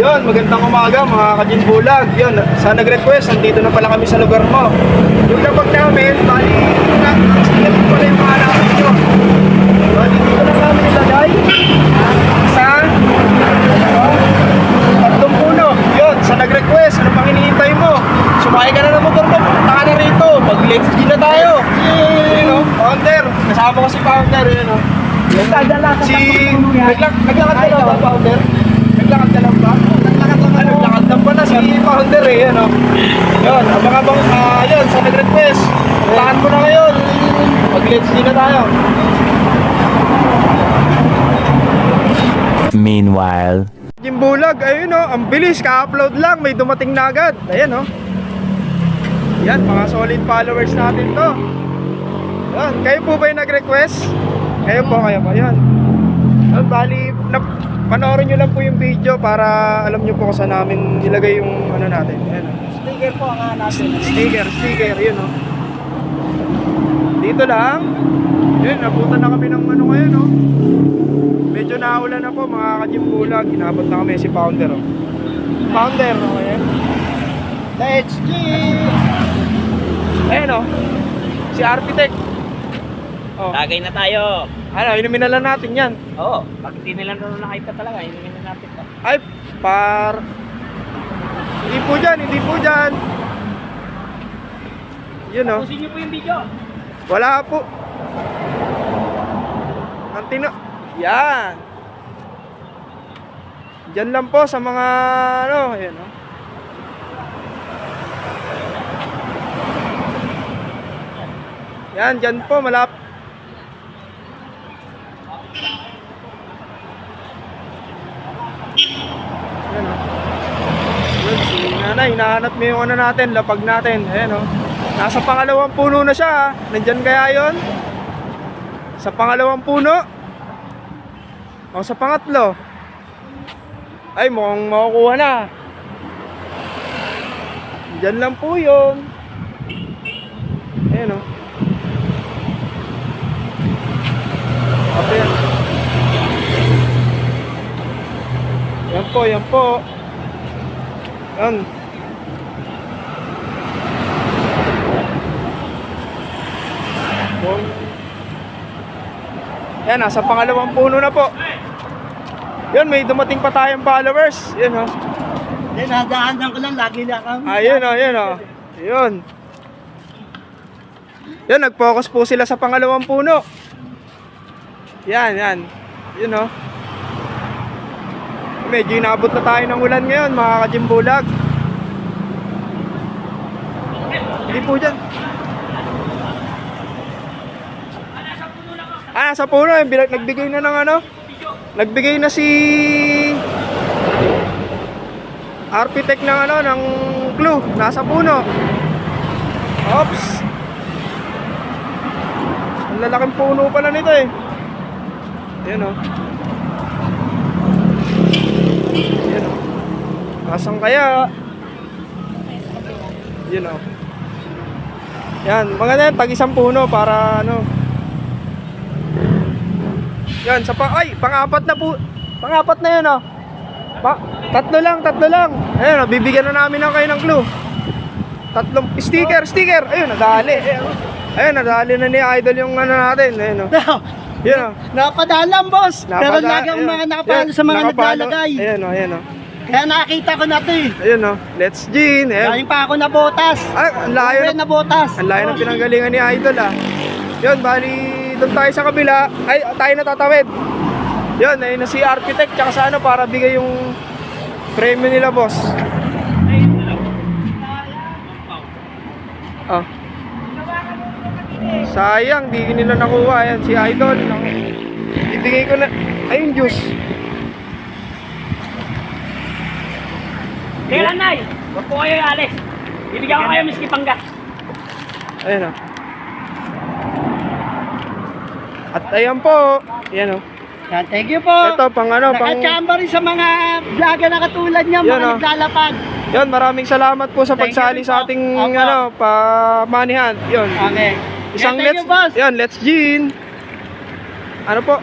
Yun, magandang umaga mga ka-Gin Bulag. Yun, sa nag-request, nandito na pala kami sa lugar mo. Yung lapag namin, bali, ito pala yung mga namin nyo. Bali, dito na namin nilagay sa tatlong puno. Yun, sa nag-request, ano pang hinihintay mo? Sumakay ka na ng motor mo, punta ka na rito. Mag-let's G na tayo. Yun o, Founder. Kasama ko si Founder, yun o. Naglakad ka lang ba, Founder? Naglakad ka lang ba? Naglakad lang pala si Founder eh, yun o. Yun, abang-abang, yun, sa nag-request. Puntahan mo na ngayon. Mag-let's G na tayo. Meanwhile, Yung bulag, ayun o, ang bilis, ka-upload lang, may dumating na agad. Ayan o. Yan, mga solid followers natin to. Yan, kayo po ba yung nag-request? Kayo po, yan. Yan, bali, panoorin nyo lang po yung video para alam nyo po kung saan namin ilagay yung ano natin. Ayan o. Sticker po ang natin. Sticker, yun o. Dito lang. Yun, nabutan na kami ng ano ngayon o. Medyo naulan na po mga ka-Gin Bulag. Inabot na kami si Founder o. Founder, okay? Let's G! Ayan o. Si Architect. Oh. Tagay na tayo. Ano, inumin na lang natin yan. Oo. Pag hindi nila nakita talaga, inumin na natin to. Ay, hindi po dyan. Yun o. Tapusin niyo po yung video. Wala po. Yan. Diyan lang po sa mga ano, ayan o. Yan, dyan po, Ayan o. Yun, si nanay, hinahanap mo yung ano natin, lapag natin. Ayan o. Nasa pangalawang puno na siya. Nandyan kaya yon? Sa pangalawang puno? O sa pangatlo? Ay, mukhang makukuha na. Dyan lang po yun. Ayan o. Okay. Yan po. Yan. Yan, nasa pangalawang puno na po. Yan, may dumating pa tayong followers. Yan o. Nadaanan ko lang, lagi lang kami. Ayun o. Yan, nag-focus po sila sa pangalawang puno. Yan. Yun o. Medyo inabot na tayo ng ulan ngayon, mga ka-Gin Bulag. Hindi po dyan. Nasa puno. Nagbigay na ng ano? Nagbigay na si Architect ng ano, ng clue. Nasa puno. Oops. Ang lalaking puno pala nito eh. Yan o. Nasaan kaya? Yun o. Yan, maganda yan, tag-isang puno para ano. Yan, pang-apat na po. Pang-apat na yan o. Tatlo lang. Ayun o, bibigyan na namin ng kayo ng clue. Tatlong sticker. Ayun, nadali. Ayun, nadali na ni Idol yung ano natin. Ayun o. Yan o. Napadalang, boss. Pero lagi ang mga nakapalo sa mga naglalagay. Ayan o. Kaya nakita ko na ito eh. Ayun o. Let's Gin. Galing pa ako na botas. Ay, ang layo na botas. Ang layo ng pinanggalingan ni Idol ah. Yun, bali doon tayo sa kabila. Ay, tayo natatawid. Yun, ayun na si Architect tsaka sa ano para bigay yung premyo nila, boss. Oh. Sayang, di nila nakuha. Ayan, si Idol. Ibigay ko na. Ayun, juice. Kailan, Nay? Huwag po kayo alis. Bibigyan ko kayo miski panggas. Ayun o. At ayan po. Ayan o. Yan, thank you po. Ito, pang ano, Nakachamba rin sa mga vlogger na katulad niya, Yan, mga oh. naglalapag. Yun, maraming salamat po sa Thank pagsali you sa po. ating Opo. ano, pamanihan. Yun. Okay. Isang Thank you, boss. Let's Gin. Ano po?